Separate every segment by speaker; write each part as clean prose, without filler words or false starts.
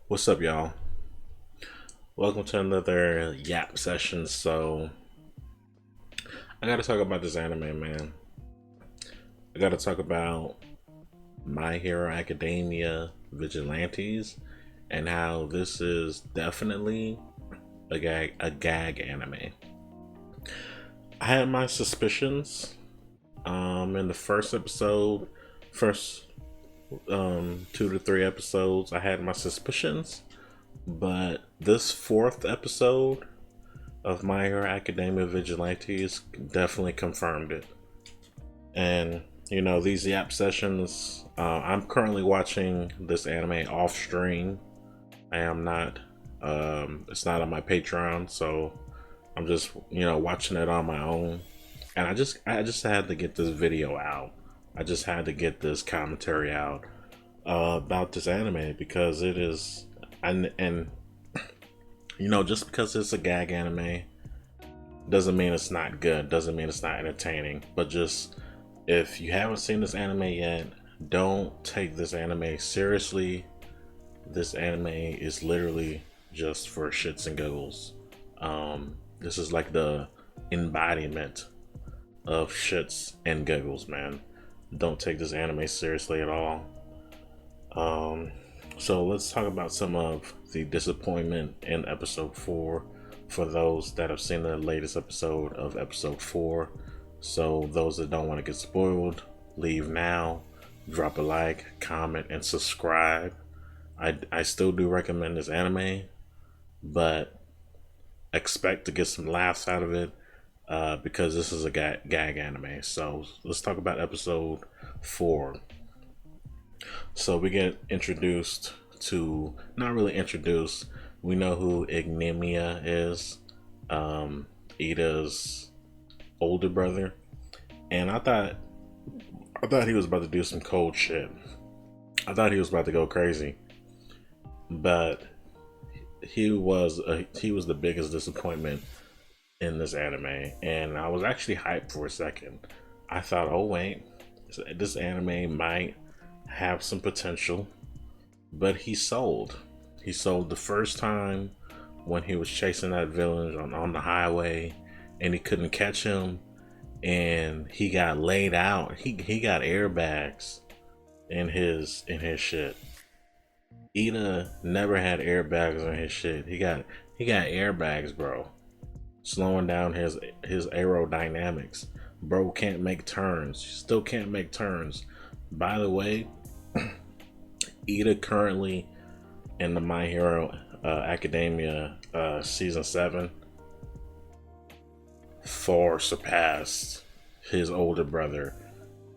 Speaker 1: What's up, y'all? Welcome to another Yap session. So, I gotta talk about this anime, man. I gotta talk about My Hero Academia Vigilantes and how this is definitely a gag anime. I had my suspicions in the first episode, first 2 to 3 episodes. I had my suspicions, but this fourth episode of My Hero Academia Vigilantes definitely confirmed it. And these Yap sessions, I'm currently watching this anime off stream. I am not, it's not on my Patreon, so I'm just, watching it on my own. And I just had to get this video out. I just had to get this commentary out about this anime because it is, and just because it's a gag anime doesn't mean it's not good, doesn't mean it's not entertaining. But just, if you haven't seen this anime yet, don't take this anime seriously. This anime is literally just for shits and giggles. This is like the embodiment of shits and giggles, man. Don't take this anime seriously at all. So let's talk about some of the disappointment in episode 4 for those that have seen the latest episode of episode 4. So those that don't want to get spoiled, leave now, drop a like, comment, and subscribe. I still do recommend this anime, but expect to get some laughs out of it because this is a gag anime. So let's talk about episode 4. So we get introduced to, not really introduced, we know who Ignemia is, Ida's older brother. And I thought he was about to do some cold shit. I thought he was about to go crazy. But he was the biggest disappointment in this anime, and I was actually hyped for a second. I thought, oh wait, this anime might have some potential. But he sold. He sold the first time when he was chasing that villain on the highway and he couldn't catch him and he got laid out. He got airbags in his shit. Ida never had airbags on his shit. He got airbags, bro. Slowing down his aerodynamics. Bro can't make turns. Still can't make turns. By the way, Ida currently in the My Hero Academia season 7 far surpassed his older brother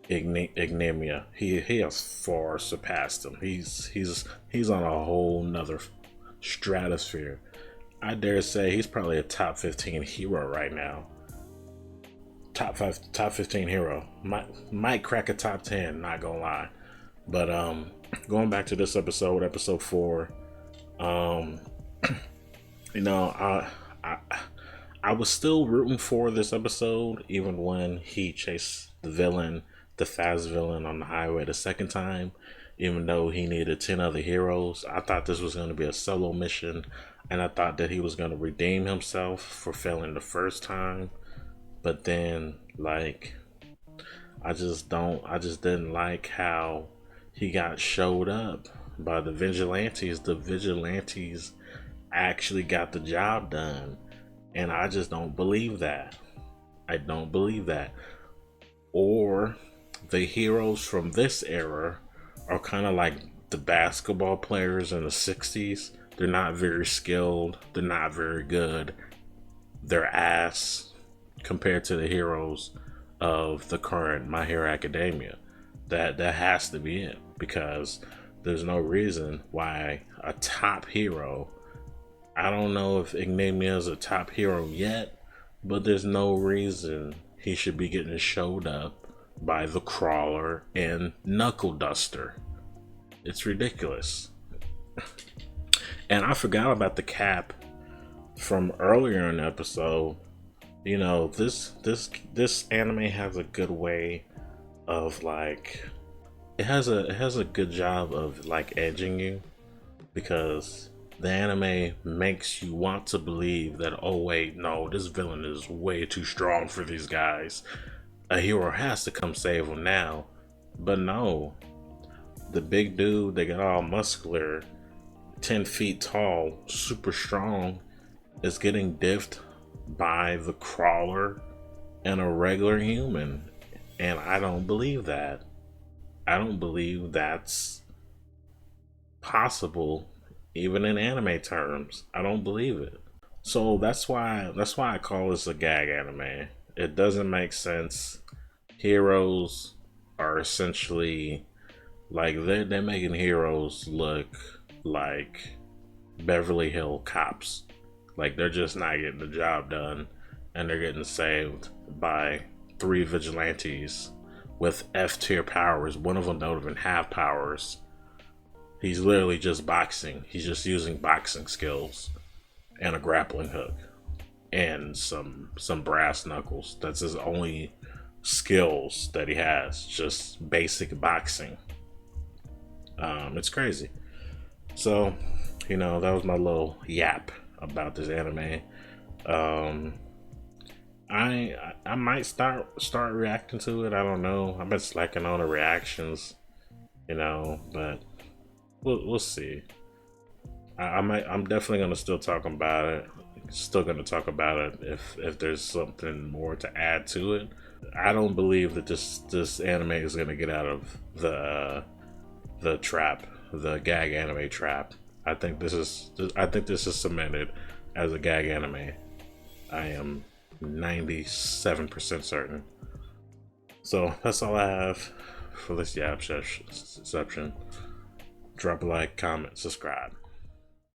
Speaker 1: Ignemia. He has far surpassed him. He's on a whole nother stratosphere. I dare say he's probably a top 15 hero right now. Top 15 hero. Might crack a top 10, not gonna lie. But going back to this episode 4, um you know, I was still rooting for this episode even when he chased the fast villain on the highway the second time. Even though he needed 10 other heroes, I thought this was going to be a solo mission, and I thought that he was going to redeem himself for failing the first time. But then, like, I just didn't like how he got showed up by the Vigilantes. The Vigilantes actually got the job done, and I just don't believe that. I don't believe that. Or the heroes from this era are kind of like the basketball players in the 60s. They're not very skilled, they're not very good, they're ass compared to the heroes of the current My Hero Academia. That has to be it, because there's no reason why a top hero, I don't know if Ignemia is a top hero yet, but there's no reason he should be getting showed up by the Crawler and Knuckle Duster. It's ridiculous. And I forgot about the cap from earlier in the episode. You know, this anime has a good way of, like, it has a good job of, like, edging you, because the anime makes you want to believe that, oh wait, no, this villain is way too strong for these guys. A hero has to come save him now. But no, the big dude, they got all muscular, 10 feet tall, super strong, is getting diffed by the crawler and a regular human. And I don't believe that. I don't believe that's possible, even in anime terms. I don't believe it. So that's why I call this a gag anime. It doesn't make sense. Heroes are essentially like they're making heroes look like Beverly Hill cops. Like they're just not getting the job done, and they're getting saved by 3 vigilantes with F tier powers. One of them don't even have powers. He's literally just boxing. He's just using boxing skills and a grappling hook and some brass knuckles. That's his only skills that he has. Just basic boxing. It's crazy. So, that was my little yap about this anime. I might start reacting to it. I don't know. I've been slacking on the reactions, but we'll see. I'm definitely gonna still talk about it. Still gonna talk about it if there's something more to add to it. I don't believe that this anime is gonna get out of the trap, the gag anime trap. I think this is cemented as a gag anime. I am 97% certain. So that's all I have for this yap session. Drop a like, comment, subscribe.